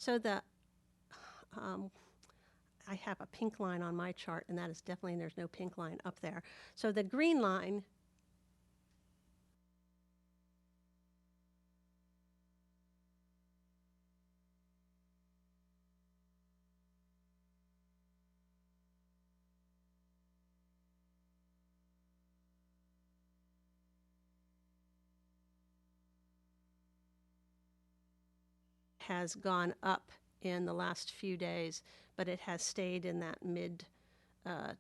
So um, I have a pink line on my chart, and that is definitely, there's no pink line up there. So the green line has gone up in the last few days, but it has stayed in that mid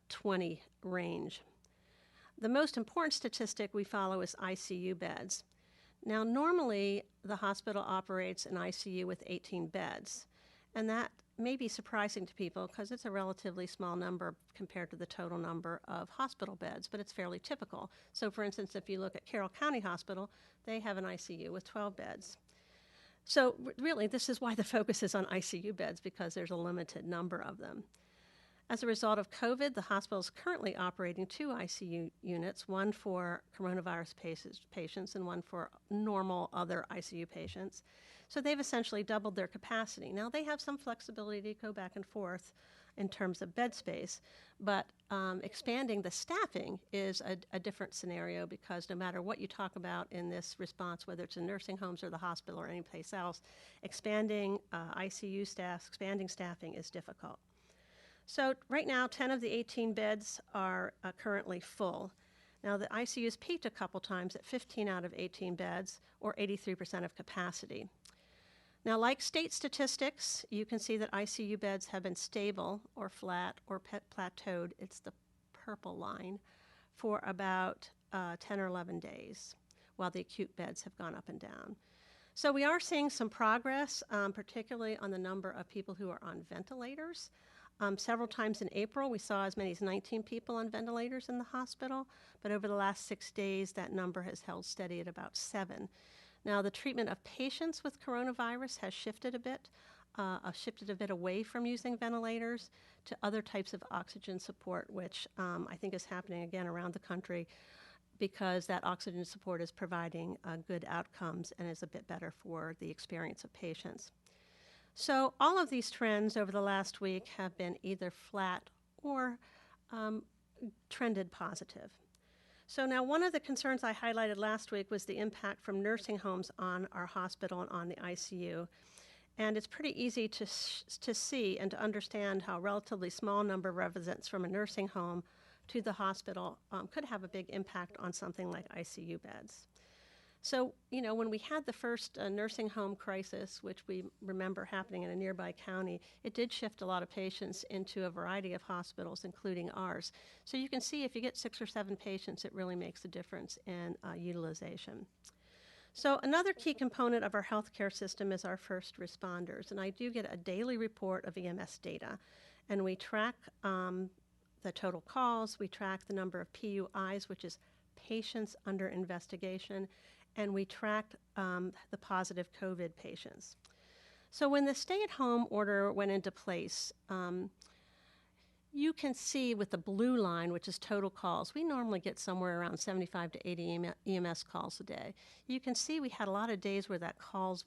20 range. The most important statistic we follow is ICU beds. Now, normally the hospital operates an ICU with 18 beds, and that may be surprising to people because it's a relatively small number compared to the total number of hospital beds, but it's fairly typical. So, for instance, if you look at Carroll County Hospital, they have an ICU with 12 beds. So really, this is why the focus is on ICU beds, because there's a limited number of them. As a result of COVID, the hospital is currently operating 2 ICU units, one for coronavirus patients and one for normal other ICU patients. So they've essentially doubled their capacity. Now, they have some flexibility to go back and forth in terms of bed space, but expanding the staffing is a different scenario, because no matter what you talk about in this response, whether it's in nursing homes or the hospital or any place else, expanding ICU staff, expanding staffing is difficult. So right now, 10 of the 18 beds are currently full. Now, the ICU's peaked a couple times at 15 out of 18 beds, or 83% of capacity. Now, like state statistics, you can see that ICU beds have been stable or flat or plateaued, it's the purple line, for about 10 or 11 days, while the acute beds have gone up and down. So we are seeing some progress, particularly on the number of people who are on ventilators. Several times in April, we saw as many as 19 people on ventilators in the hospital, but over the last 6 days, that number has held steady at about 7. Now, the treatment of patients with coronavirus has shifted a bit away from using ventilators to other types of oxygen support, which I think is happening again around the country, because that oxygen support is providing good outcomes and is a bit better for the experience of patients. So all of these trends over the last week have been either flat or trended positive. So now, one of the concerns I highlighted last week was the impact from nursing homes on our hospital and on the ICU. And it's pretty easy to see and to understand how a relatively small number of residents from a nursing home to the hospital could have a big impact on something like ICU beds. So, when we had the first nursing home crisis, which we remember happening in a nearby county, it did shift a lot of patients into a variety of hospitals, including ours. So you can see if you get 6 or 7 patients, it really makes a difference in utilization. So another key component of our healthcare system is our first responders. And I do get a daily report of EMS data. And we track the total calls, we track the number of PUIs, which is patients under investigation, and we tracked the positive COVID patients. So when the stay-at-home order went into place, you can see with the blue line, which is total calls, we normally get somewhere around 75 to 80 EMS calls a day. You can see we had a lot of days where that calls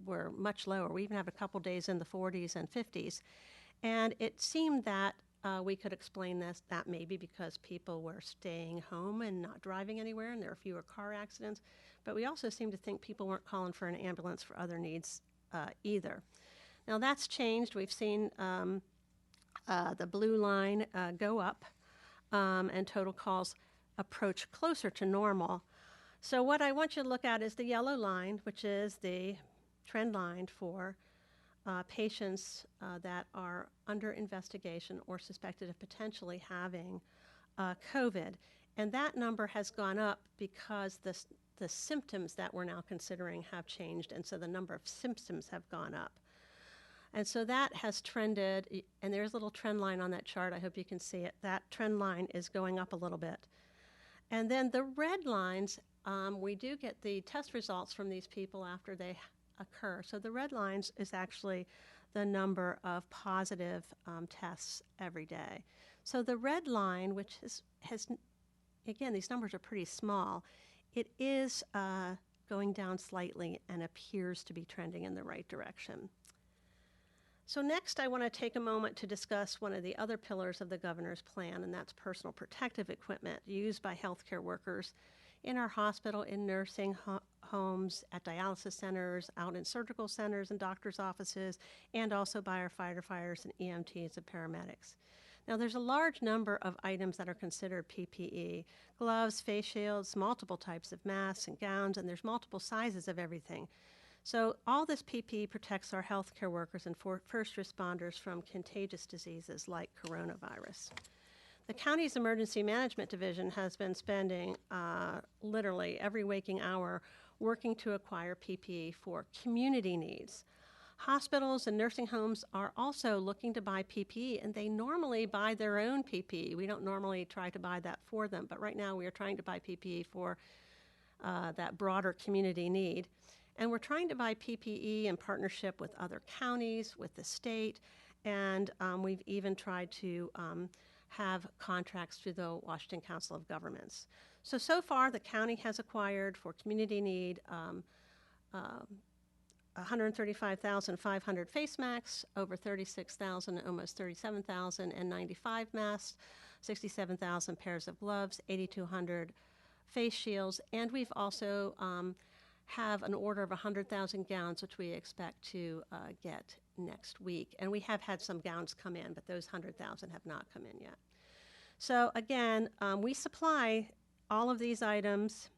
were much lower. We even have a couple days in the 40s and 50s. And it seemed that we could explain that maybe because people were staying home and not driving anywhere, and there were fewer car accidents. But we also seem to think people weren't calling for an ambulance for other needs either. Now, that's changed. We've seen the blue line go up and total calls approach closer to normal. So what I want you to look at is the yellow line, which is the trend line for patients that are under investigation or suspected of potentially having COVID. And that number has gone up because the symptoms that we're now considering have changed, and so the number of symptoms have gone up. And so that has trended, and there's a little trend line on that chart. I hope you can see it. That trend line is going up a little bit. And then the red lines, we do get the test results from these people after they occur. So the red lines is actually the number of positive tests every day. So the red line, which has, again, these numbers are pretty small, it is going down slightly and appears to be trending in the right direction. So next, I want to take a moment to discuss one of the other pillars of the governor's plan, and that's personal protective equipment used by healthcare workers in our hospital, in nursing homes, at dialysis centers, out in surgical centers and doctors' offices, and also by our firefighters and EMTs and paramedics. Now, there's a large number of items that are considered PPE: gloves, face shields, multiple types of masks and gowns, and there's multiple sizes of everything. So all this PPE protects our healthcare workers and first responders from contagious diseases like coronavirus. The county's Emergency Management Division has been spending literally every waking hour working to acquire PPE for community needs. Hospitals and nursing homes are also looking to buy PPE, and they normally buy their own PPE. We don't normally try to buy that for them, but right now we are trying to buy PPE for that broader community need. And we're trying to buy PPE in partnership with other counties, with the state, and we've even tried to have contracts through the Washington Council of Governments. So far, the county has acquired for community need 135,500 face masks, over 36,000, almost 37,000, and 95 masks, 67,000 pairs of gloves, 8,200 face shields, and we've also have an order of 100,000 gowns, which we expect to get next week. And we have had some gowns come in, but those 100,000 have not come in yet. So again, we supply all of these items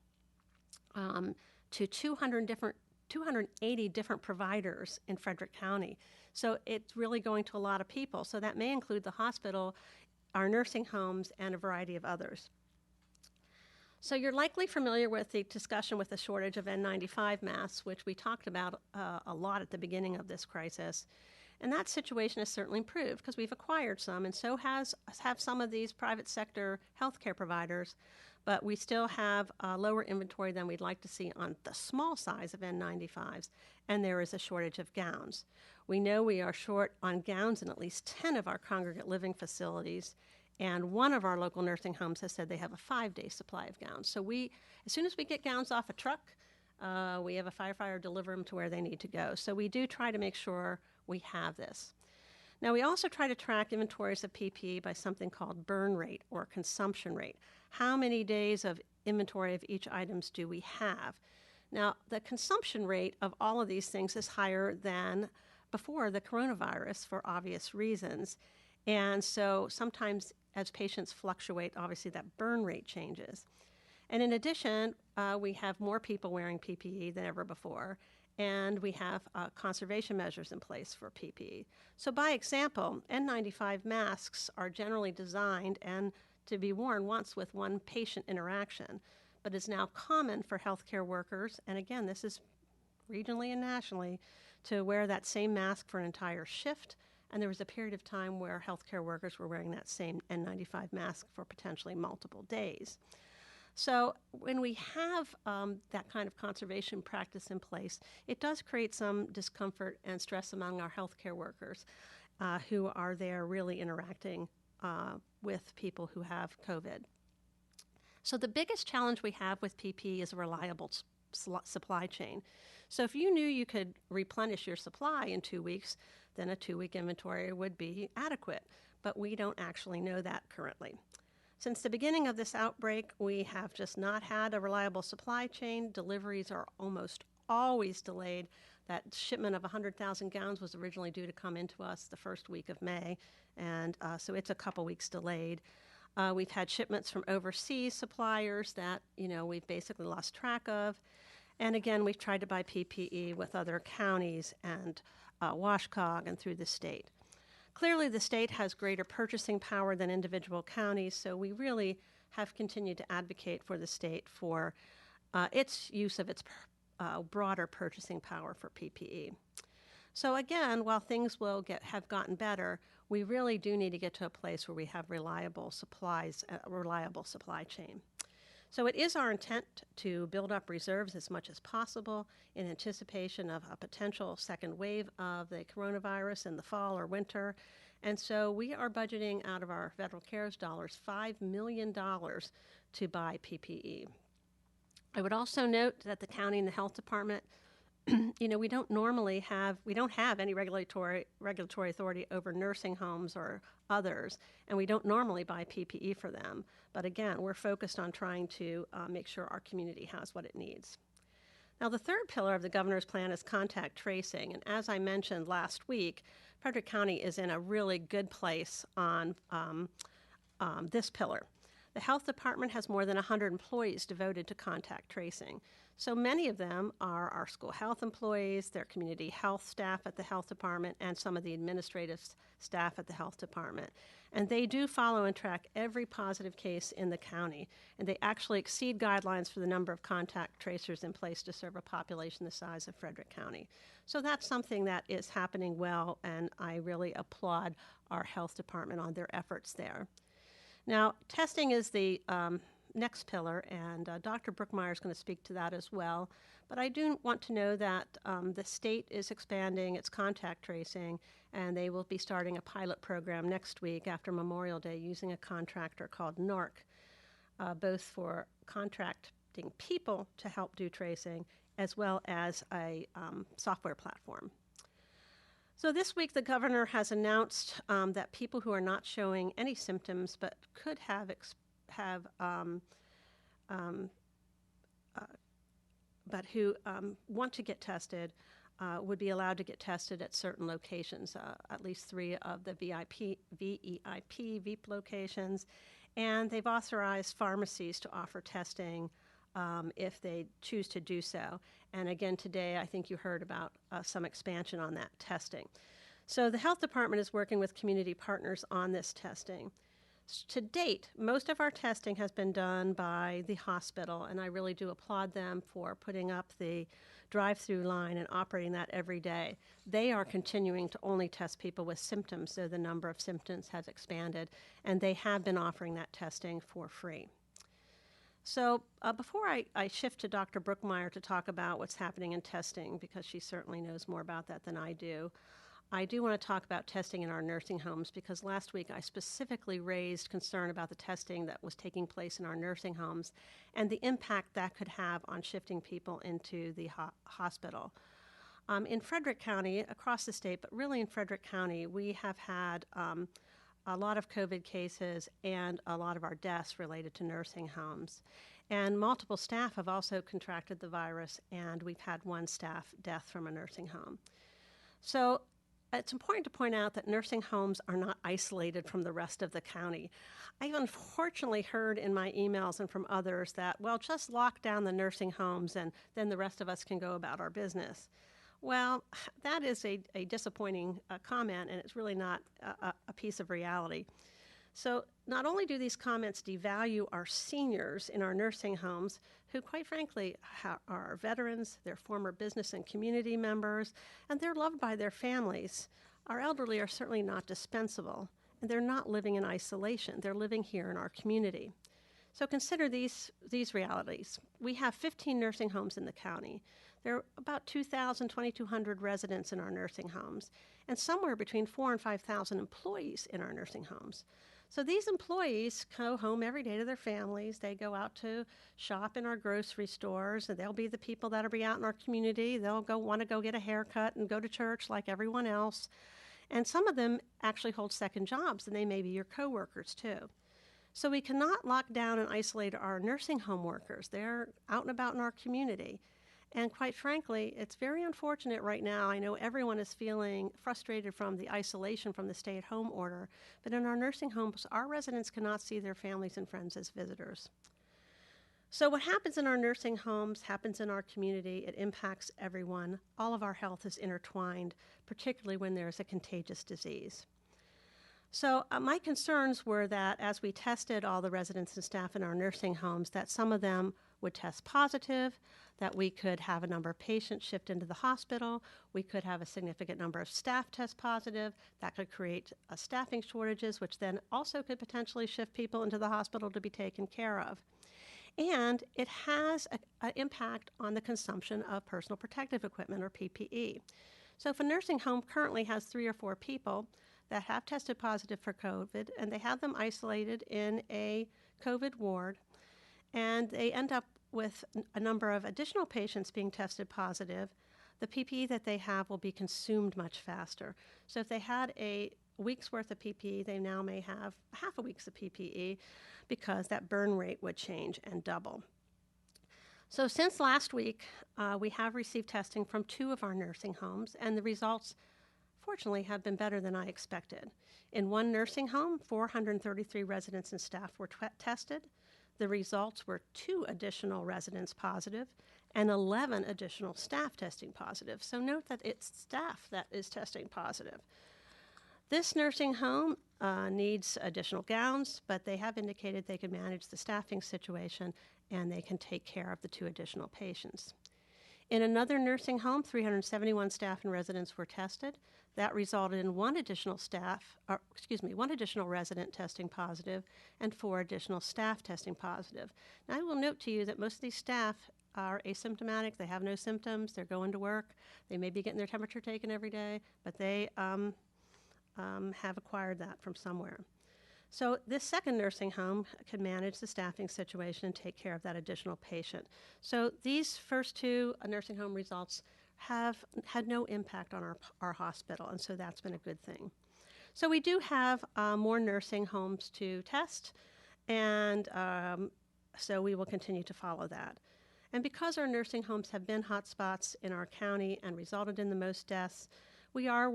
to 280 different providers in Frederick County. So it's really going to a lot of people. So that may include the hospital, our nursing homes, and a variety of others. So you're likely familiar with the discussion with the shortage of N95 masks, which we talked about a lot at the beginning of this crisis. And that situation has certainly improved because we've acquired some, and so have some of these private sector healthcare providers, but we still have lower inventory than we'd like to see on the small size of N95s, and there is a shortage of gowns. We know we are short on gowns in at least 10 of our congregate living facilities, and one of our local nursing homes has said they have a 5-day supply of gowns. So as soon as we get gowns off a truck, we have a firefighter deliver them to where they need to go. So we do try to make sure we have this. Now, we also try to track inventories of PPE by something called burn rate or consumption rate. How many days of inventory of each items do we have? Now, the consumption rate of all of these things is higher than before the coronavirus for obvious reasons. And so sometimes as patients fluctuate, obviously that burn rate changes. And in addition, we have more people wearing PPE than ever before, and we have conservation measures in place for PPE. So by example, N95 masks are generally designed and to be worn once with one patient interaction, but it's now common for healthcare workers, and again, this is regionally and nationally, to wear that same mask for an entire shift. And there was a period of time where healthcare workers were wearing that same N95 mask for potentially multiple days. So when we have that kind of conservation practice in place, it does create some discomfort and stress among our healthcare workers who are there really interacting with people who have COVID. So the biggest challenge we have with PPE is a reliable supply chain. So if you knew you could replenish your supply in 2 weeks, then a 2-week inventory would be adequate, but we don't actually know that currently. Since the beginning of this outbreak, we have just not had a reliable supply chain. Deliveries are almost always delayed. That shipment of 100,000 gowns was originally due to come into us the first week of May, and so it's a couple weeks delayed. We've had shipments from overseas suppliers that, we've basically lost track of. And again, we've tried to buy PPE with other counties and WashCog and through the state. Clearly, the state has greater purchasing power than individual counties, so we really have continued to advocate for the state for its use of its broader purchasing power for PPE. So again, while things have gotten better, we really do need to get to a place where we have reliable supplies, a reliable supply chain. So it is our intent to build up reserves as much as possible in anticipation of a potential second wave of the coronavirus in the fall or winter. And so we are budgeting out of our federal CARES dollars $5 million to buy PPE. I would also note that the county and the health department we don't have any regulatory authority over nursing homes or others, and we don't normally buy PPE for them. But again, we're focused on trying to make sure our community has what it needs. Now, the third pillar of the governor's plan is contact tracing, and as I mentioned last week, Frederick County is in a really good place on this pillar. The health department has more than 100 employees devoted to contact tracing. So many of them are our school health employees, their community health staff at the health department, and some of the administrative staff at the health department. And they do follow and track every positive case in the county. And they actually exceed guidelines for the number of contact tracers in place to serve a population the size of Frederick County. So that's something that is happening well, and I really applaud our health department on their efforts there. Now, testing is the next pillar, and Dr. Brookmeyer is going to speak to that as well. But I do want to know that the state is expanding its contact tracing, and they will be starting a pilot program next week after Memorial Day using a contractor called NARC, both for contracting people to help do tracing as well as a software platform. So this week, the governor has announced that people who are not showing any symptoms but could but who want to get tested would be allowed to get tested at certain locations, at least 3 of the VEIP locations, and they've authorized pharmacies to offer testing if they choose to do so. And again, today, I think you heard about some expansion on that testing. So the health department is working with community partners on this testing. To date, most of our testing has been done by the hospital, and I really do applaud them for putting up the drive-through line and operating that every day. They are continuing to only test people with symptoms, so the number of symptoms has expanded, and they have been offering that testing for free. So before I shift to Dr. Brookmeyer to talk about what's happening in testing, because she certainly knows more about that than I do want to talk about testing in our nursing homes, because last week I specifically raised concern about the testing that was taking place in our nursing homes and the impact that could have on shifting people into the hospital. In Frederick County, across the state, but really in Frederick County, we have had a lot of COVID cases and a lot of our deaths related to nursing homes. And multiple staff have also contracted the virus, and we've had 1 staff death from a nursing home. So it's important to point out that nursing homes are not isolated from the rest of the county. I've unfortunately heard in my emails and from others that, well, just lock down the nursing homes and then the rest of us can go about our business. Well, that is a disappointing comment, and it's really not a piece of reality. So not only do these comments devalue our seniors in our nursing homes, who quite frankly are veterans, they're former business and community members, and they're loved by their families. Our elderly are certainly not dispensable, and they're not living in isolation. They're living here in our community. So consider these realities. We have 15 nursing homes in the county. There are about 2,200 residents in our nursing homes, and somewhere between 4,000 and 5,000 employees in our nursing homes. So these employees go home every day to their families. They go out to shop in our grocery stores, and they'll be the people that'll be out in our community. They'll want to go get a haircut and go to church like everyone else. And some of them actually hold second jobs, and they may be your coworkers too. So we cannot lock down and isolate our nursing home workers. They're out and about in our community. And quite frankly, it's very unfortunate right now. I know everyone is feeling frustrated from the isolation from the stay-at-home order, but in our nursing homes, our residents cannot see their families and friends as visitors. So what happens in our nursing homes happens in our community. It impacts everyone. All of our health is intertwined, particularly when there's a contagious disease. So my concerns were that as we tested all the residents and staff in our nursing homes, that some of them would test positive, that we could have a number of patients shift into the hospital, we could have a significant number of staff test positive, that could create staffing shortages, which then also could potentially shift people into the hospital to be taken care of. And it has an impact on the consumption of personal protective equipment, or PPE. So if a nursing home currently has 3 or 4 people that have tested positive for COVID, and they have them isolated in a COVID ward, and they end up with a number of additional patients being tested positive, the PPE that they have will be consumed much faster. So if they had a week's worth of PPE, they now may have half a week's of PPE because that burn rate would change and double. So since last week, we have received testing from 2 of our nursing homes, and the results, fortunately, have been better than I expected. In one nursing home, 433 residents and staff were tested. The results were 2 additional residents positive and 11 additional staff testing positive. So note that it's staff that is testing positive. This nursing home needs additional gowns, but they have indicated they can manage the staffing situation and they can take care of the 2 additional patients. In another nursing home, 371 staff and residents were tested. That resulted in one additional resident testing positive and 4 additional staff testing positive. Now, I will note to you that most of these staff are asymptomatic. They have no symptoms. They're going to work. They may be getting their temperature taken every day, but they have acquired that from somewhere. So this second nursing home can manage the staffing situation and take care of that additional patient. So these first 2 nursing home results have had no impact on our hospital, and so that's been a good thing. So we do have more nursing homes to test, and so we will continue to follow that. And because our nursing homes have been hotspots in our county and resulted in the most deaths, we are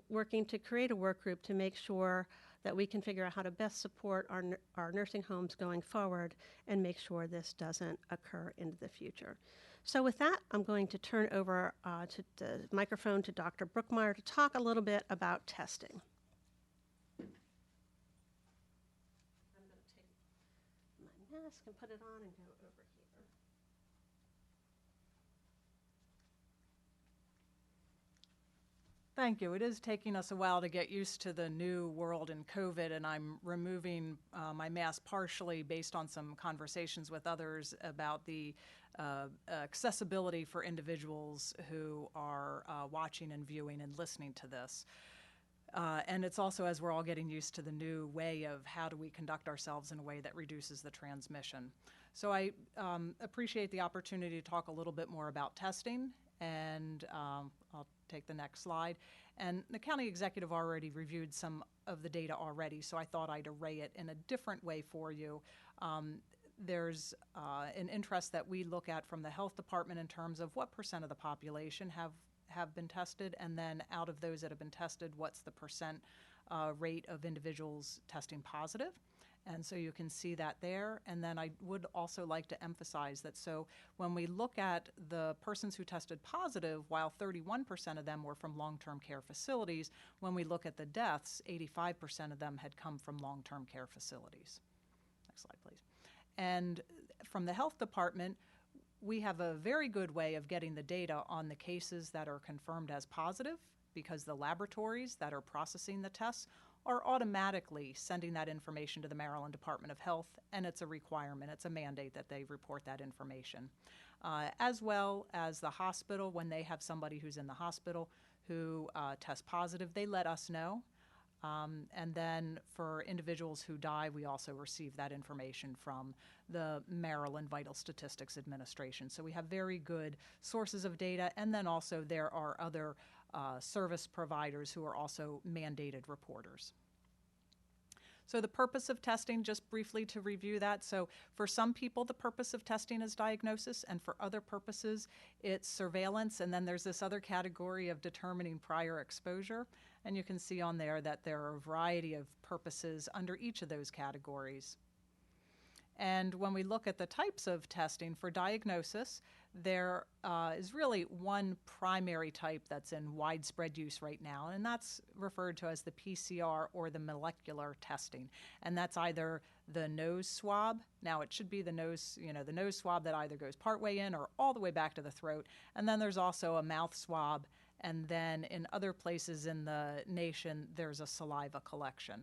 working to create a work group to make sure that we can figure out how to best support our nursing homes going forward and make sure this doesn't occur into the future. So with that, I'm going to turn over to the microphone to Dr. Brookmeyer to talk a little bit about testing. I'm going to take my mask and put it on and go over here. Thank you. It is taking us a while to get used to the new world in COVID, and I'm removing my mask partially based on some conversations with others about the accessibility for individuals who are watching and viewing and listening to this. And it's also as we're all getting used to the new way of how do we conduct ourselves in a way that reduces the transmission. So I appreciate the opportunity to talk a little bit more about testing, and I'll take the next slide. And the county executive already reviewed some of the data already, so I thought I'd array it in a different way for you. There's an interest that we look at from the health department in terms of what % of the population have been tested, and then out of those that have been tested, what's the % rate of individuals testing positive. And so you can see that there. And then I would also like to emphasize that so when we look at the persons who tested positive, while 31% of them were from long-term care facilities, when we look at the deaths, 85% of them had come from long-term care facilities. Next slide, please. And from the health department, we have a very good way of getting the data on the cases that are confirmed as positive, because the laboratories that are processing the tests are automatically sending that information to the Maryland Department of Health, and it's a requirement, it's a mandate that they report that information. As well as the hospital, when they have somebody who's in the hospital who tests positive, they let us know. And then for individuals who die, we also receive that information from the Maryland Vital Statistics Administration. So we have very good sources of data, and then also there are other service providers who are also mandated reporters. So the purpose of testing, just briefly to review that. So for some people, the purpose of testing is diagnosis, and for other purposes, it's surveillance. And then there's this other category of determining prior exposure. And you can see on there that there are a variety of purposes under each of those categories. And when we look at the types of testing for diagnosis, there is really one primary type that's in widespread use right now, and that's referred to as the PCR or the molecular testing. And that's either the nose swab. Now it should be the nose swab that either goes partway in or all the way back to the throat. And then there's also a mouth swab. And then in other places in the nation, there's a saliva collection.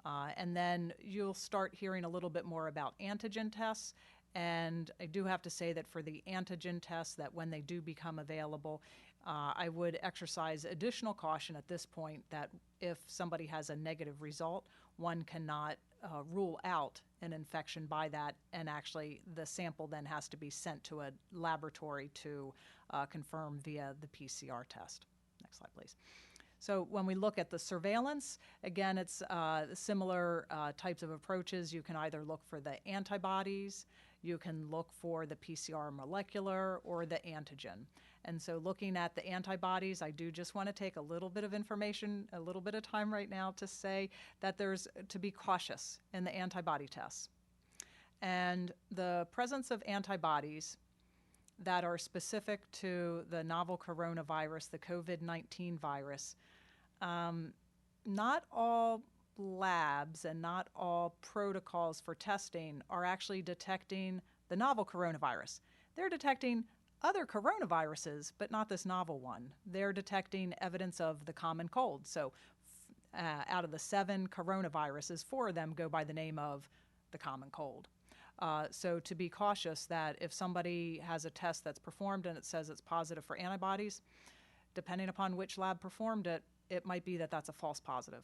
And then you'll start hearing a little bit more about antigen tests. And I do have to say that for the antigen tests, that when they do become available, I would exercise additional caution at this point that if somebody has a negative result, one cannot rule out an infection by that, and actually the sample then has to be sent to a laboratory to confirm via the PCR test. Next slide, please. So when we look at the surveillance, again, it's similar types of approaches. You can either look for the antibodies, you can look for the PCR molecular, or the antigen. And so looking at the antibodies, I do just want to take a little bit of information, a little bit of time right now to say that there's to be cautious in the antibody tests. And the presence of antibodies that are specific to the novel coronavirus, the COVID-19 virus, not all labs and not all protocols for testing are actually detecting the novel coronavirus. They're detecting other coronaviruses, but not this novel one. They're detecting evidence of the common cold. So out of the 7 coronaviruses, 4 of them go by the name of the common cold. So to be cautious that if somebody has a test that's performed and it says it's positive for antibodies, depending upon which lab performed it, it might be that that's a false positive.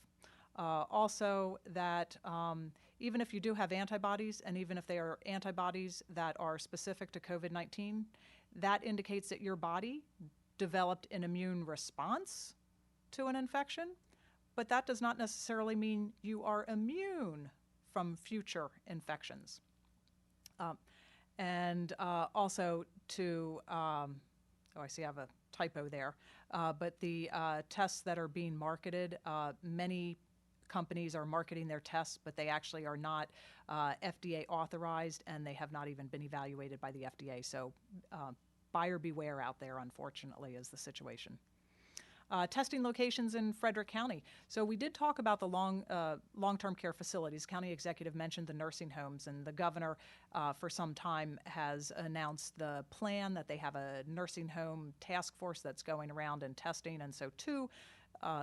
Also, that even if you do have antibodies, and even if they are antibodies that are specific to COVID-19, that indicates that your body developed an immune response to an infection, but that does not necessarily mean you are immune from future infections. Also to, I see I have a typo there, but the tests that are being marketed, many companies are marketing their tests, but they actually are not FDA authorized, and they have not even been evaluated by the FDA. So buyer beware out there, unfortunately, is the situation. Testing locations in Frederick County. So we did talk about the long-term care facilities. County executive mentioned the nursing homes, and the governor for some time has announced the plan that they have a nursing home task force that's going around and testing. And so 2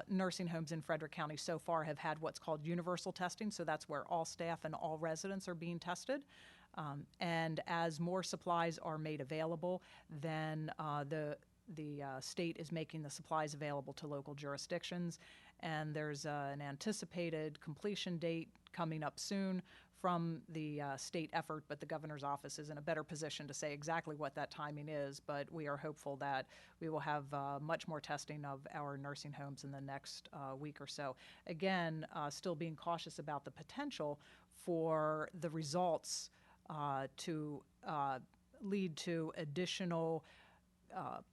nursing homes in Frederick County so far have had what's called universal testing. So that's where all staff and all residents are being tested. And as more supplies are made available, then the state is making the supplies available to local jurisdictions, and there's an anticipated completion date coming up soon from the state effort, but the governor's office is in a better position to say exactly what that timing is, but we are hopeful that we will have much more testing of our nursing homes in the next week or so. Again, still being cautious about the potential for the results to lead to additional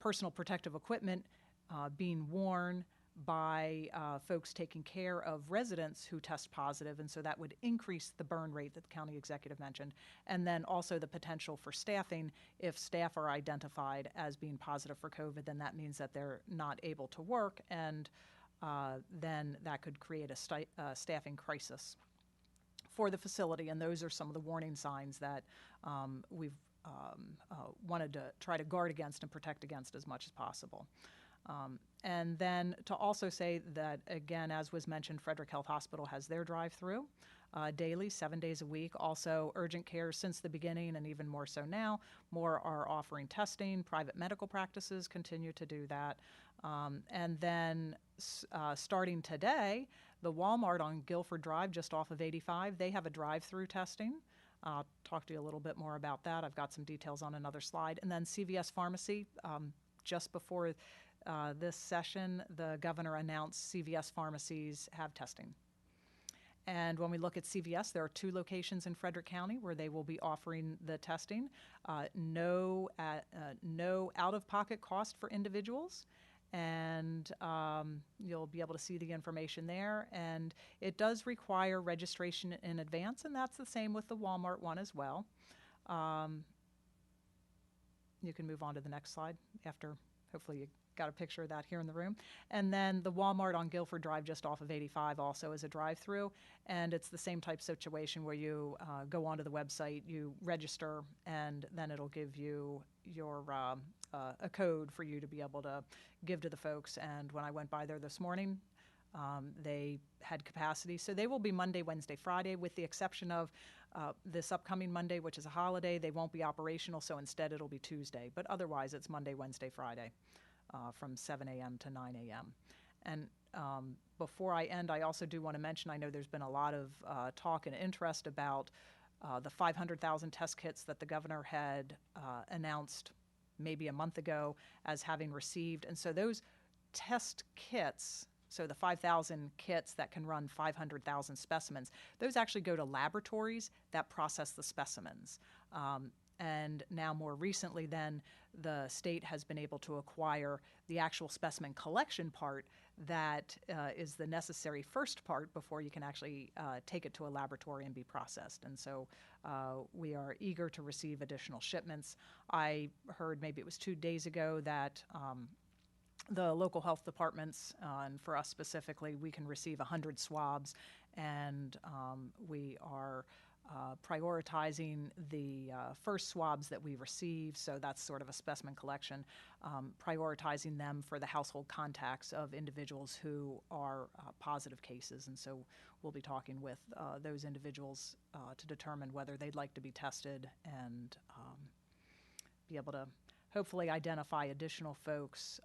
personal protective equipment being worn by folks taking care of residents who test positive, and so that would increase the burn rate that the county executive mentioned, and then also the potential for staffing. If staff are identified as being positive for COVID, then that means that they're not able to work, and then that could create a staffing crisis for the facility, and those are some of the warning signs that we've wanted to try to guard against and protect against as much as possible. And then to also say that, again, as was mentioned, Frederick Health Hospital has their drive-through daily, 7 days a week. Also, urgent care since the beginning, and even more so now, more are offering testing. Private medical practices continue to do that. And then starting today, the Walmart on Guilford Drive, just off of 85, they have a drive-through testing. I'll talk to you a little bit more about that. I've got some details on another slide. And then CVS Pharmacy, just before this session, the governor announced CVS pharmacies have testing. And when we look at CVS, there are 2 locations in Frederick County where they will be offering the testing. No out-of-pocket cost for individuals. And you'll be able to see the information there. And it does require registration in advance, and that's the same with the Walmart one as well. You can move on to the next slide after, hopefully you got a picture of that here in the room. And then the Walmart on Guilford Drive just off of 85 also is a drive-through, and it's the same type situation where you go onto the website, you register, and then it'll give you your a code for you to be able to give to the folks. And when I went by there this morning, they had capacity. So they will be Monday, Wednesday, Friday, with the exception of this upcoming Monday, which is a holiday. They won't be operational, so instead it'll be Tuesday. But otherwise, it's Monday, Wednesday, Friday. from 7 a.m. to 9 a.m. And before I end, I also do want to mention, I know there's been a lot of talk and interest about the 500,000 test kits that the governor had announced maybe a month ago as having received. And so those test kits, so the 5,000 kits that can run 500,000 specimens, those actually go to laboratories that process the specimens. And now more recently then, the state has been able to acquire the actual specimen collection part that is the necessary first part before you can actually take it to a laboratory and be processed. And so we are eager to receive additional shipments. I heard maybe it was 2 days ago that the local health departments, and for us specifically, we can receive 100 swabs, and we are prioritizing the first swabs that we receive, so that's sort of a specimen collection, prioritizing them for the household contacts of individuals who are positive cases. And so we'll be talking with those individuals to determine whether they'd like to be tested and be able to hopefully identify additional folks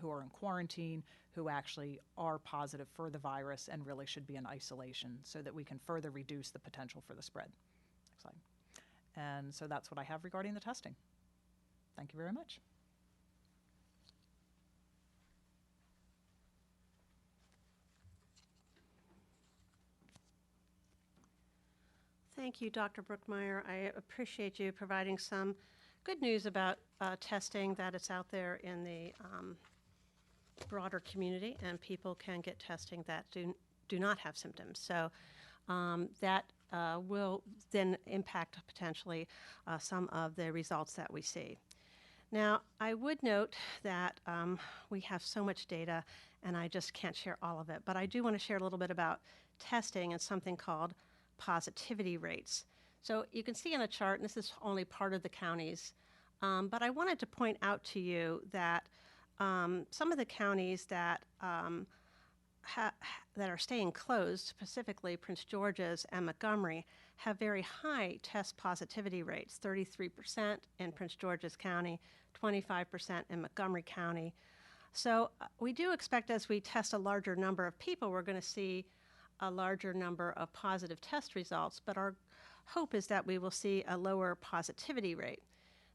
who are in quarantine, who actually are positive for the virus and really should be in isolation so that we can further reduce the potential for the spread. Next slide. And so that's what I have regarding the testing. Thank you very much. Thank you, Dr. Brookmeyer. I appreciate you providing some good news about testing, that it's out there in the broader community, and people can get testing that do not have symptoms. So that will then impact potentially some of the results that we see. Now, I would note that we have so much data, and I just can't share all of it, but I do want to share a little bit about testing and something called positivity rates. So you can see in a chart, and this is only part of the counties, but I wanted to point out to you that some of the counties that that are staying closed, specifically Prince George's and Montgomery, have very high test positivity rates, 33% in Prince George's County, 25% in Montgomery County. So we do expect, as we test a larger number of people, we're going to see a larger number of positive test results, but our hope is that we will see a lower positivity rate.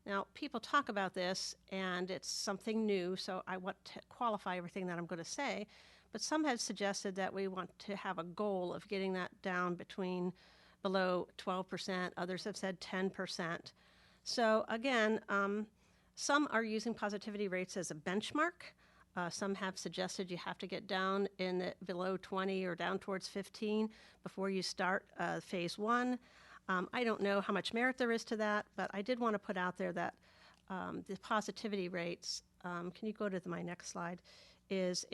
Now, people talk about this, and it's something new, so I want to qualify everything that I'm going to say, but some have suggested that we want to have a goal of getting that down below 12%. Others have said 10%. So again, some are using positivity rates as a benchmark. Some have suggested you have to get down below 20 or down towards 15 before you start phase 1. I don't know how much merit there is to that, but I did want to put out there that the positivity rates, can you go to my next slide, is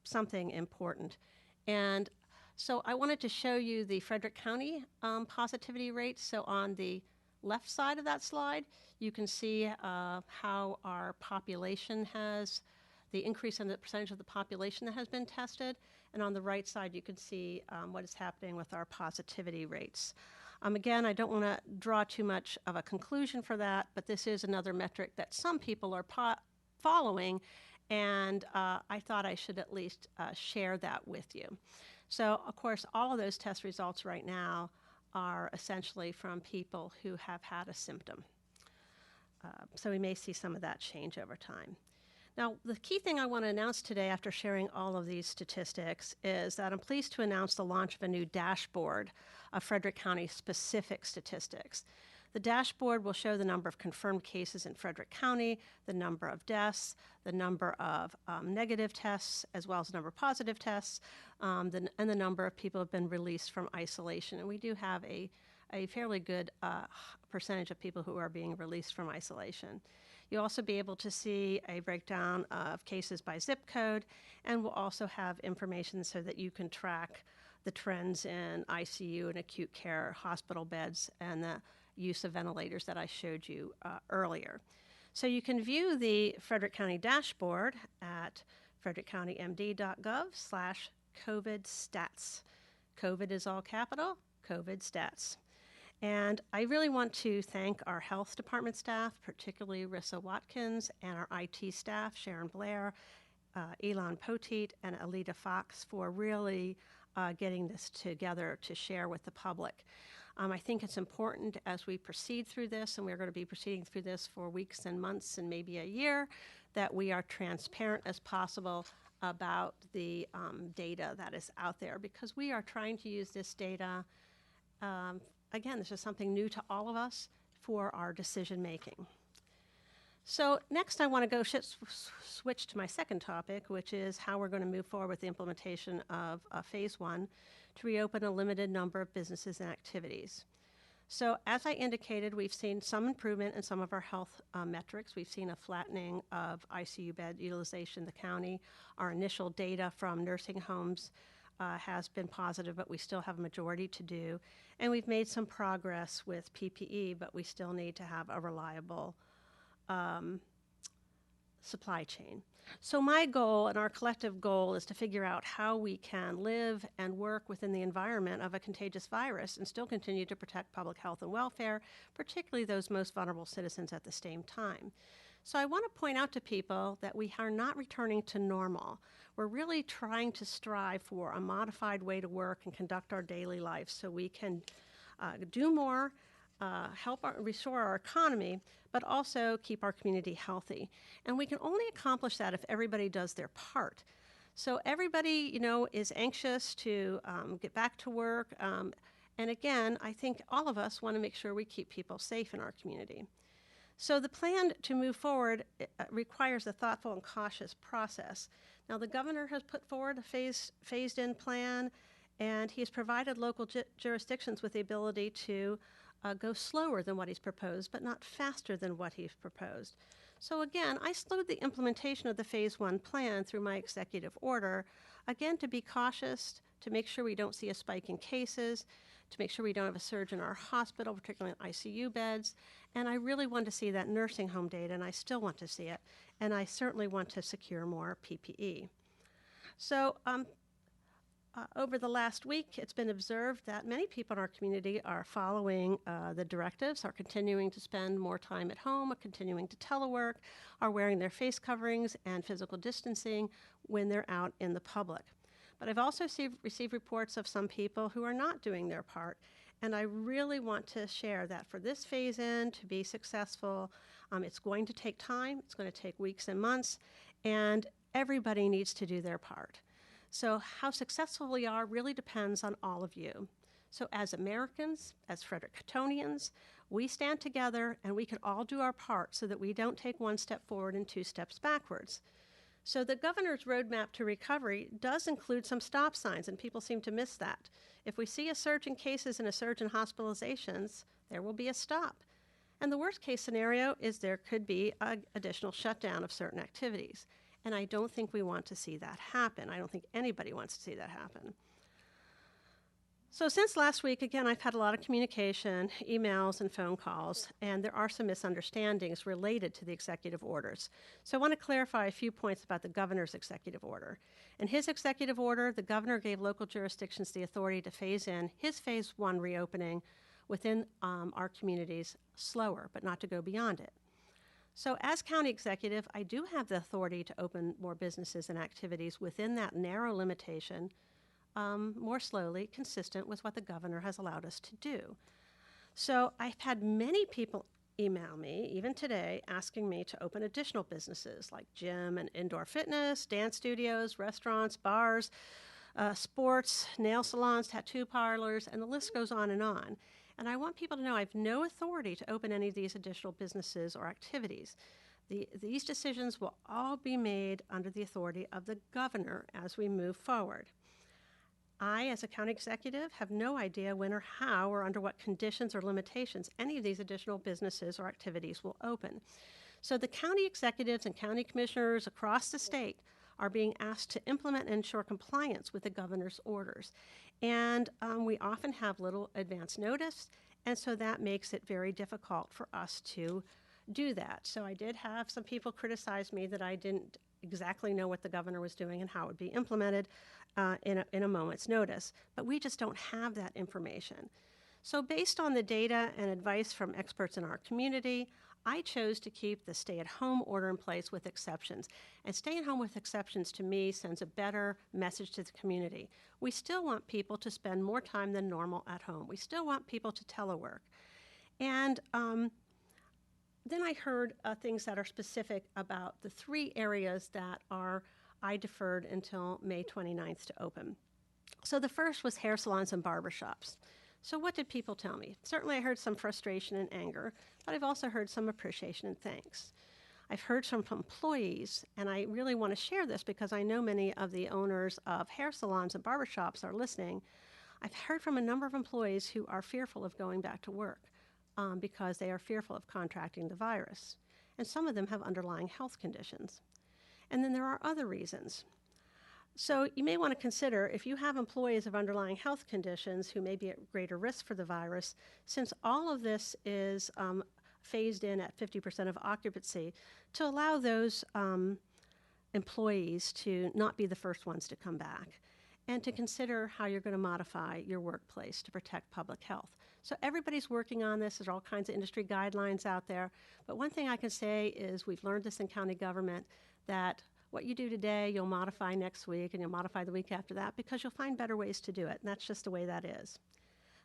something important. And so I wanted to show you the Frederick County positivity rates. So on the left side of that slide, you can see how our population the increase in the percentage of the population that has been tested. And on the right side, you can see what is happening with our positivity rates. Again, I don't want to draw too much of a conclusion for that, but this is another metric that some people are following, and I thought I should at least share that with you. So, of course, all of those test results right now are essentially from people who have had a symptom. So we may see some of that change over time. Now, the key thing I want to announce today after sharing all of these statistics is that I'm pleased to announce the launch of a new dashboard of Frederick County specific statistics. The dashboard will show the number of confirmed cases in Frederick County, the number of deaths, the number of negative tests, as well as the number of positive tests, and the number of people who have been released from isolation. And we do have a fairly good percentage of people who are being released from isolation. You'll also be able to see a breakdown of cases by zip code, and we'll also have information so that you can track the trends in ICU and acute care hospital beds and the use of ventilators that I showed you earlier. So you can view the Frederick County dashboard at frederickcountymd.gov/COVID stats. COVID is all capital, COVID stats. And I really want to thank our health department staff, particularly Rissa Watkins, and our IT staff, Sharon Blair, Elon Poteet, and Alita Fox, for really getting this together to share with the public. I think it's important as we proceed through this, and we're going to be proceeding through this for weeks and months and maybe a year, that we are transparent as possible about the data that is out there, because we are trying to use this data. Again, this is something new to all of us for our decision making. So next I want to go switch to my second topic, which is how we're going to move forward with the implementation of Phase 1 to reopen a limited number of businesses and activities. So as I indicated, we've seen some improvement in some of our health metrics. We've seen a flattening of ICU bed utilization in the county. Our initial data from nursing homes has been positive, but we still have a majority to do. And we've made some progress with PPE, but we still need to have a reliable supply chain. So my goal and our collective goal is to figure out how we can live and work within the environment of a contagious virus and still continue to protect public health and welfare, particularly those most vulnerable citizens at the same time. So I want to point out to people that we are not returning to normal. We're really trying to strive for a modified way to work and conduct our daily life so we can do more, help restore our economy, but also keep our community healthy. And we can only accomplish that if everybody does their part. So everybody, is anxious to get back to work. And again, I think all of us want to make sure we keep people safe in our community. So the plan to move forward requires a thoughtful and cautious process. Now, the governor has put forward a phased-in plan, and he has provided local jurisdictions with the ability to go slower than what he's proposed, but not faster than what he's proposed. So again, I slowed the implementation of the Phase 1 plan through my executive order, again, to be cautious, to make sure we don't see a spike in cases, to make sure we don't have a surge in our hospital, particularly in ICU beds. And I really want to see that nursing home data, and I still want to see it. And I certainly want to secure more PPE. So over the last week, it's been observed that many people in our community are following the directives, are continuing to spend more time at home, are continuing to telework, are wearing their face coverings and physical distancing when they're out in the public. But I've also received reports of some people who are not doing their part, and I really want to share that for this phase-in to be successful, it's going to take time, it's going to take weeks and months, and everybody needs to do their part. So how successful we are really depends on all of you. So as Americans, as Fredericktonians, we stand together and we can all do our part so that we don't take one step forward and 2 steps backwards. So the governor's roadmap to recovery does include some stop signs, and people seem to miss that. If we see a surge in cases and a surge in hospitalizations, there will be a stop. And the worst case scenario is there could be an additional shutdown of certain activities. And I don't think we want to see that happen. I don't think anybody wants to see that happen. So since last week, again, I've had a lot of communication, emails and phone calls, and there are some misunderstandings related to the executive orders. So I want to clarify a few points about the governor's executive order. In his executive order, the governor gave local jurisdictions the authority to phase in his Phase 1 reopening within our communities slower, but not to go beyond it. So as county executive, I do have the authority to open more businesses and activities within that narrow limitation, more slowly, consistent with what the governor has allowed us to do. So I've had many people email me, even today, asking me to open additional businesses like gym and indoor fitness, dance studios, restaurants, bars, sports, nail salons, tattoo parlors, and the list goes on and on. And I want people to know I have no authority to open any of these additional businesses or activities. These decisions will all be made under the authority of the governor as we move forward. I, as a county executive, have no idea when or how or under what conditions or limitations any of these additional businesses or activities will open. So the county executives and county commissioners across the state are being asked to implement and ensure compliance with the governor's orders. And we often have little advance notice, and so that makes it very difficult for us to do that. So I did have some people criticize me that I didn't exactly know what the governor was doing and how it would be implemented in a moment's notice. But we just don't have that information. So based on the data and advice from experts in our community, I chose to keep the stay-at-home order in place with exceptions. And staying home with exceptions to me sends a better message to the community. We still want people to spend more time than normal at home. We still want people to telework. And then I heard things that are specific about the 3 areas that I deferred until May 29th to open. So the first was hair salons and barbershops. So what did people tell me? Certainly I heard some frustration and anger, but I've also heard some appreciation and thanks. I've heard from employees, and I really want to share this because I know many of the owners of hair salons and barbershops are listening. I've heard from a number of employees who are fearful of going back to work because they are fearful of contracting the virus. And some of them have underlying health conditions. And then there are other reasons. So you may want to consider if you have employees of underlying health conditions who may be at greater risk for the virus, since all of this is phased in at 50% of occupancy, to allow those employees to not be the first ones to come back, and to consider how you're going to modify your workplace to protect public health. So everybody's working on this. There's all kinds of industry guidelines out there. But one thing I can say is we've learned this in county government, that what you do today, you'll modify next week, and you'll modify the week after that, because you'll find better ways to do it. And that's just the way that is.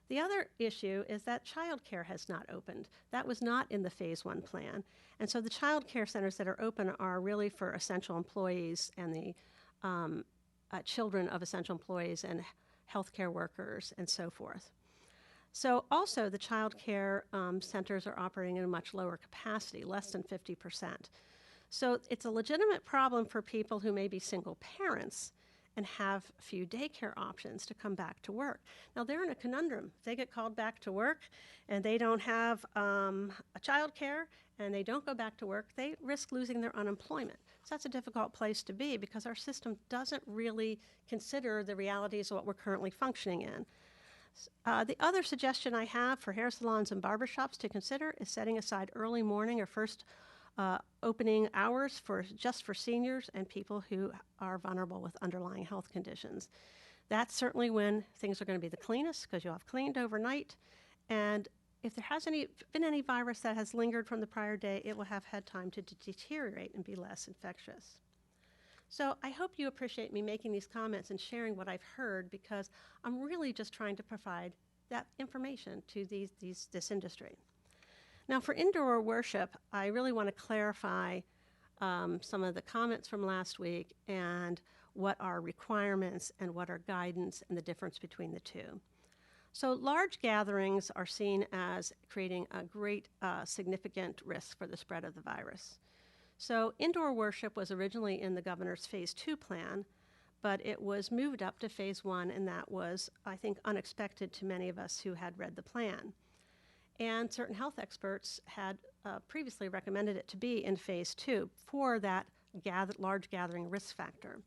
The other issue is that childcare has not opened. That was not in the phase 1 plan. And so the child care centers that are open are really for essential employees and the children of essential employees and healthcare workers and so forth. So also the child care centers are operating at a much lower capacity, less than 50%. So it's a legitimate problem for people who may be single parents and have few daycare options to come back to work. Now they're in a conundrum. If they get called back to work and they don't have a child care and they don't go back to work, they risk losing their unemployment. So that's a difficult place to be because our system doesn't really consider the realities of what we're currently functioning in. The other suggestion I have for hair salons and barbershops to consider is setting aside early morning or first opening hours just for seniors and people who are vulnerable with underlying health conditions. That's certainly when things are going to be the cleanest because you'll have cleaned overnight. And if there has been any virus that has lingered from the prior day, it will have had time to deteriorate and be less infectious. So I hope you appreciate me making these comments and sharing what I've heard, because I'm really just trying to provide that information to this industry. Now for indoor worship, I really want to clarify some of the comments from last week and what are requirements and what are guidance and the difference between the two. So large gatherings are seen as creating a great significant risk for the spread of the virus. So indoor worship was originally in the governor's phase 2 plan, but it was moved up to phase 1, and that was, I think, unexpected to many of us who had read the plan. And certain health experts had previously recommended it to be in phase 2 for that large gathering risk factor.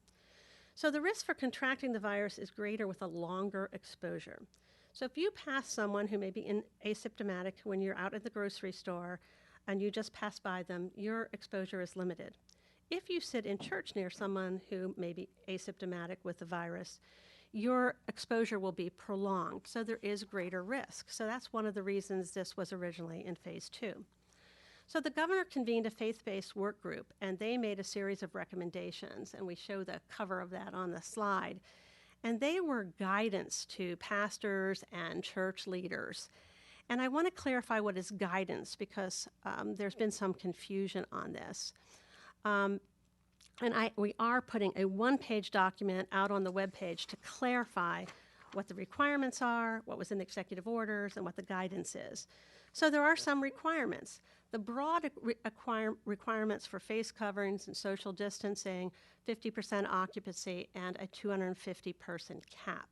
So the risk for contracting the virus is greater with a longer exposure. So if you pass someone who may be asymptomatic when you're out at the grocery store and you just pass by them, your exposure is limited. If you sit in church near someone who may be asymptomatic with the virus, your exposure will be prolonged, so there is greater risk. So that's one of the reasons this was originally in phase 2. So the governor convened a faith-based work group, and they made a series of recommendations, and we show the cover of that on the slide. And they were guidance to pastors and church leaders. And I want to clarify what is guidance, because there's been some confusion on this. We are putting a one-page document out on the webpage to clarify what the requirements are, what was in the executive orders, and what the guidance is. So there are some requirements. The broad requirements for face coverings and social distancing, 50% occupancy, and a 250-person cap.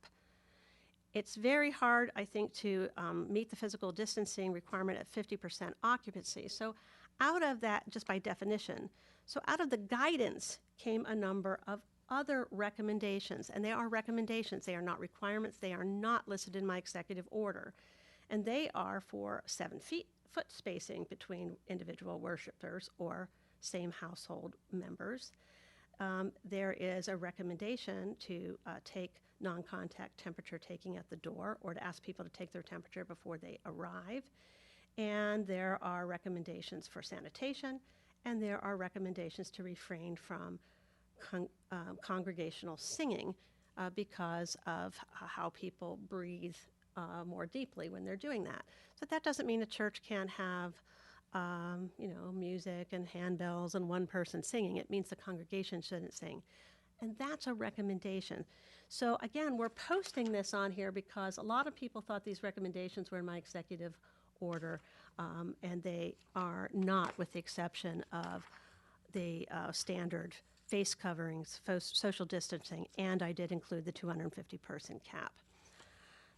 It's very hard, I think, to meet the physical distancing requirement at 50% occupancy. So out of that, just by definition, so out of the guidance came a number of other recommendations, and they are recommendations. They are not requirements. They are not listed in my executive order. And they are for 7-foot spacing between individual worshipers or same household members. there is a recommendation to take non-contact temperature taking at the door, or to ask people to take their temperature before they arrive. And there are recommendations for sanitation, and there are recommendations to refrain from congregational singing because of how people breathe more deeply when they're doing that. So that doesn't mean a church can't have music and handbells and one person singing. It means the congregation shouldn't sing. And that's a recommendation. So again, we're posting this on here because a lot of people thought these recommendations were in my executive order, and they are not, with the exception of the standard face coverings, social distancing, and I did include the 250-person cap.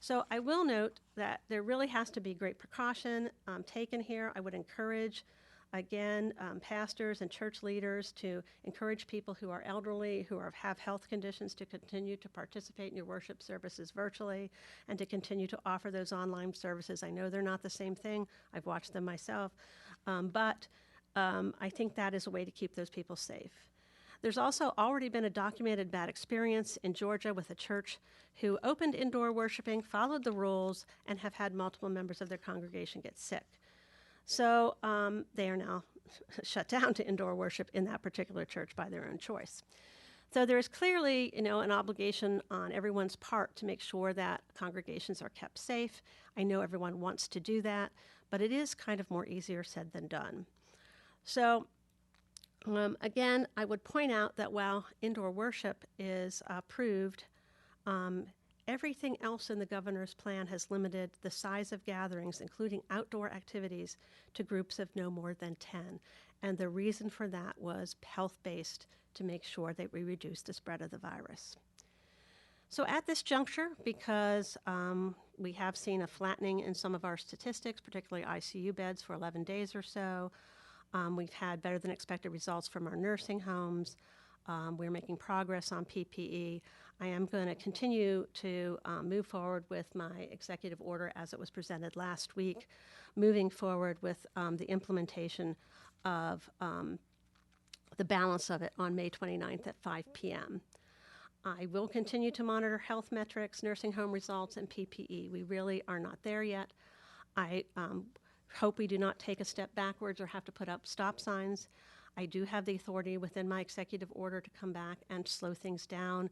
So I will note that there really has to be great precaution taken here. I would encourage, again, pastors and church leaders to encourage people who are elderly, who have health conditions, to continue to participate in your worship services virtually and to continue to offer those online services. I know they're not the same thing. I've watched them myself. But I think that is a way to keep those people safe. There's also already been a documented bad experience in Georgia with a church who opened indoor worshiping, followed the rules, and have had multiple members of their congregation get sick. So they are now shut down to indoor worship in that particular church by their own choice. So there is clearly, an obligation on everyone's part to make sure that congregations are kept safe. I know everyone wants to do that, but it is kind of more easier said than done. So again, I would point out that while indoor worship is approved, everything else in the governor's plan has limited the size of gatherings, including outdoor activities, to groups of no more than 10. And the reason for that was health-based, to make sure that we reduce the spread of the virus. So at this juncture, because we have seen a flattening in some of our statistics, particularly ICU beds for 11 days or so, we've had better than expected results from our nursing homes. We're making progress on PPE. I am going to continue to move forward with my executive order as it was presented last week, moving forward with the implementation of the balance of it on May 29th at 5 p.m. I will continue to monitor health metrics, nursing home results, and PPE. We really are not there yet. I hope we do not take a step backwards or have to put up stop signs. I do have the authority within my executive order to come back and slow things down,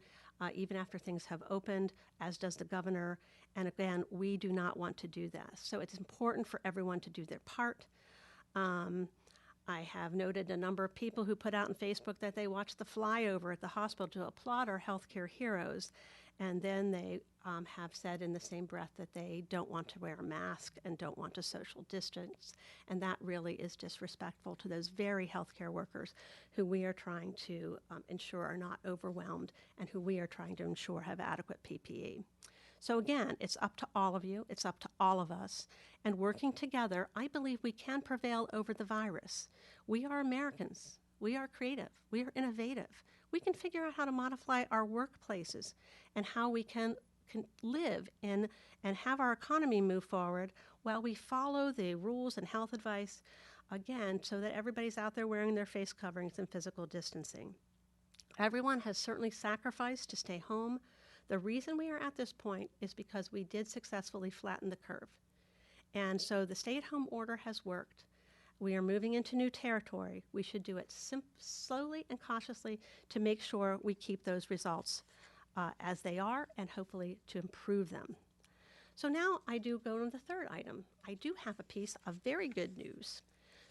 even after things have opened, as does the governor. And again, we do not want to do that. So it's important for everyone to do their part. I have noted a number of people who put out on Facebook that they watched the flyover at the hospital to applaud our healthcare heroes. And then they have said in the same breath that they don't want to wear a mask and don't want to social distance. And that really is disrespectful to those very healthcare workers who we are trying to ensure are not overwhelmed and who we are trying to ensure have adequate PPE. So again, it's up to all of you. It's up to all of us. And working together, I believe we can prevail over the virus. We are Americans. We are creative. We are innovative. We can figure out how to modify our workplaces and how we can live in and have our economy move forward while we follow the rules and health advice, again, so that everybody's out there wearing their face coverings and physical distancing. Everyone has certainly sacrificed to stay home. The reason we are at this point is because we did successfully flatten the curve. And so the stay-at-home order has worked. We are moving into new territory. We should do it slowly and cautiously to make sure we keep those results as they are and hopefully to improve them. So now I do go to the third item. I do have a piece of very good news.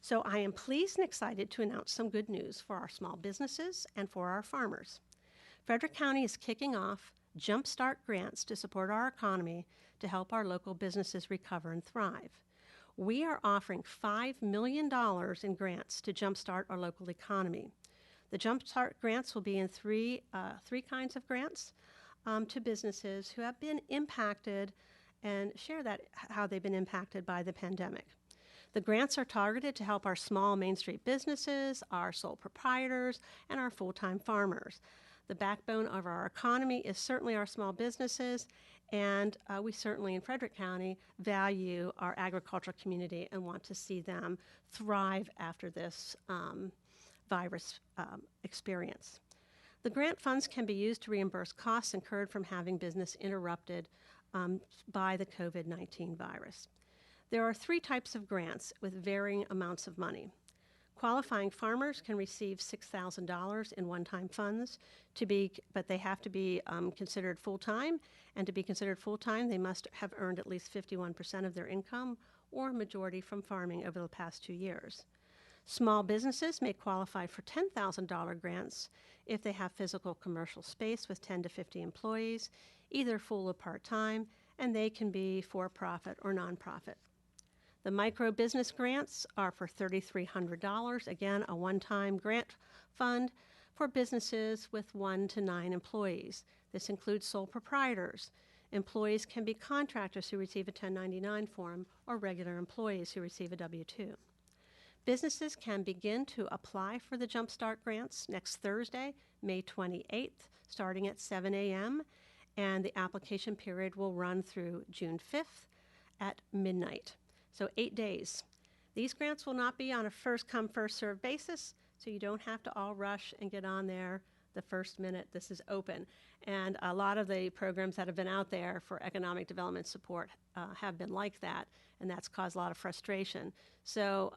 So I am pleased and excited to announce some good news for our small businesses and for our farmers. Frederick County is kicking off Jumpstart grants to support our economy to help our local businesses recover and thrive. We are offering $5 million in grants to jumpstart our local economy. The Jumpstart grants will be in three kinds of grants to businesses who have been impacted, and share that how they've been impacted by the pandemic. The grants are targeted to help our small Main Street businesses, our sole proprietors, and our full-time farmers. The backbone of our economy is certainly our small businesses, and we certainly in Frederick County value our agricultural community and want to see them thrive after this virus experience. The grant funds can be used to reimburse costs incurred from having business interrupted by the COVID-19 virus. There are 3 types of grants with varying amounts of money. Qualifying farmers can receive $6,000 in one-time funds, but they have to be considered full-time, and to be considered full-time, they must have earned at least 51% of their income or majority from farming over the past 2 years. Small businesses may qualify for $10,000 grants if they have physical commercial space with 10 to 50 employees, either full or part-time, and they can be for-profit or nonprofit. The micro business grants are for $3,300, again, a one-time grant fund for businesses with 1 to 9 employees. This includes sole proprietors. Employees can be contractors who receive a 1099 form or regular employees who receive a W-2. Businesses can begin to apply for the Jumpstart grants next Thursday, May 28th, starting at 7 a.m., and the application period will run through June 5th at midnight. So 8 days. These grants will not be on a first-come, first-served basis, so you don't have to all rush and get on there the first minute this is open. And a lot of the programs that have been out there for economic development support have been like that, and that's caused a lot of frustration. So,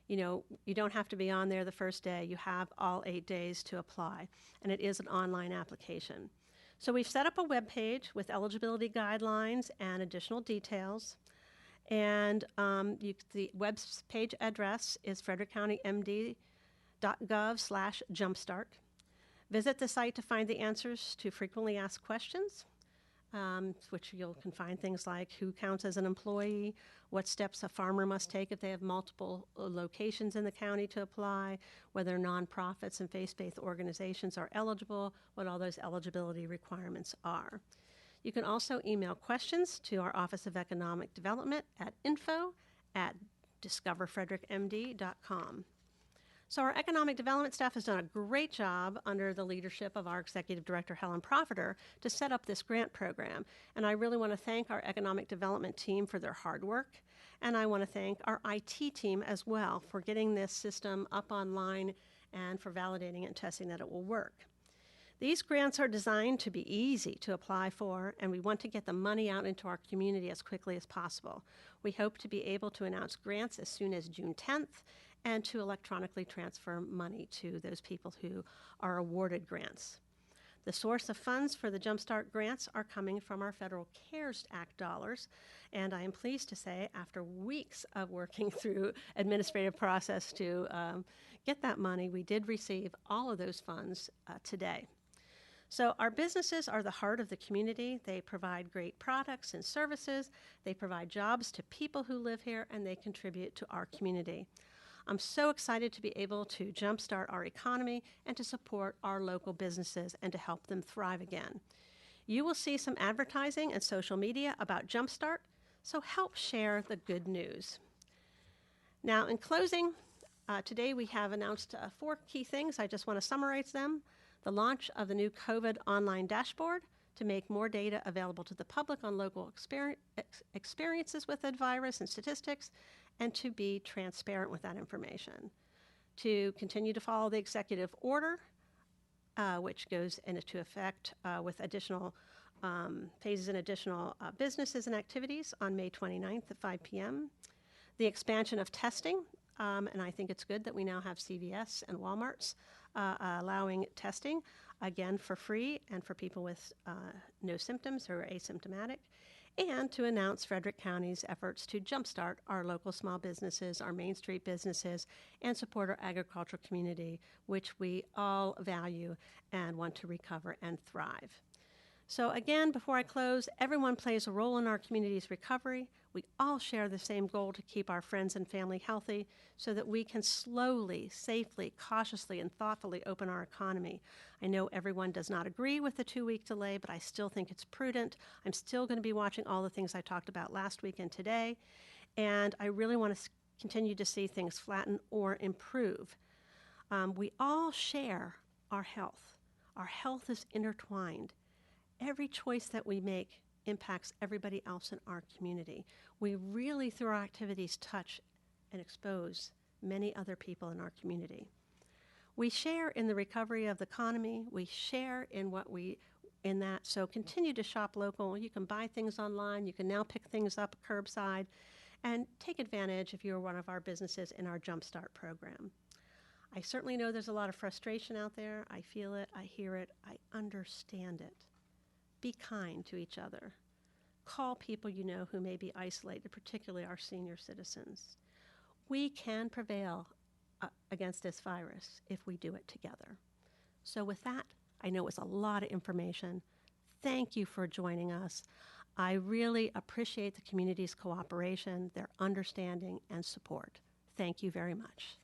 you don't have to be on there the first day. You have all 8 days to apply, and it is an online application. So we've set up a web page with eligibility guidelines and additional details. And the web page address is frederickcountymd.gov/jumpstart. Visit the site to find the answers to frequently asked questions, which you can find things like who counts as an employee, what steps a farmer must take if they have multiple locations in the county to apply, whether nonprofits and faith-based organizations are eligible, what all those eligibility requirements are. You can also email questions to our Office of Economic Development at info@discoverfrederickmd.com. So our economic development staff has done a great job under the leadership of our Executive Director, Helen Profiter, to set up this grant program. And I really want to thank our economic development team for their hard work. And I want to thank our IT team as well for getting this system up online and for validating and testing that it will work. These grants are designed to be easy to apply for, and we want to get the money out into our community as quickly as possible. We hope to be able to announce grants as soon as June 10th and to electronically transfer money to those people who are awarded grants. The source of funds for the Jumpstart grants are coming from our Federal CARES Act dollars, and I am pleased to say after weeks of working through administrative process to get that money, we did receive all of those funds today. So our businesses are the heart of the community. They provide great products and services. They provide jobs to people who live here, and they contribute to our community. I'm so excited to be able to jumpstart our economy and to support our local businesses and to help them thrive again. You will see some advertising and social media about Jumpstart, so help share the good news. Now, in closing, today we have announced 4 key things. I just want to summarize them. The launch of the new COVID online dashboard to make more data available to the public on local experiences with the virus and statistics, and to be transparent with that information. To continue to follow the executive order, which goes into effect with additional phases and additional businesses and activities on May 29th at 5 p.m. The expansion of testing, and I think it's good that we now have CVS and Walmart's allowing testing, again for free and for people with no symptoms or asymptomatic, and to announce Frederick County's efforts to jumpstart our local small businesses, our Main Street businesses, and support our agricultural community, which we all value and want to recover and thrive. So again, before I close, everyone plays a role in our community's recovery. We all share the same goal to keep our friends and family healthy so that we can slowly, safely, cautiously, and thoughtfully open our economy. I know everyone does not agree with the 2-week delay, but I still think it's prudent. I'm still going to be watching all the things I talked about last week and today, and I really want to continue to see things flatten or improve. We all share our health. Our health is intertwined. Every choice that we make impacts everybody else in our community. We really, through our activities, touch and expose many other people in our community. We share in the recovery of the economy. We share in that. So continue to shop local. You can buy things online. You can now pick things up curbside, and take advantage if you're one of our businesses in our Jumpstart program. I certainly know there's a lot of frustration out there. I feel it. I hear it. I understand it. Be kind to each other. Call people you know who may be isolated, particularly our senior citizens. We can prevail against this virus if we do it together. So with that, I know it's a lot of information. Thank you for joining us. I really appreciate the community's cooperation, their understanding, and support. Thank you very much.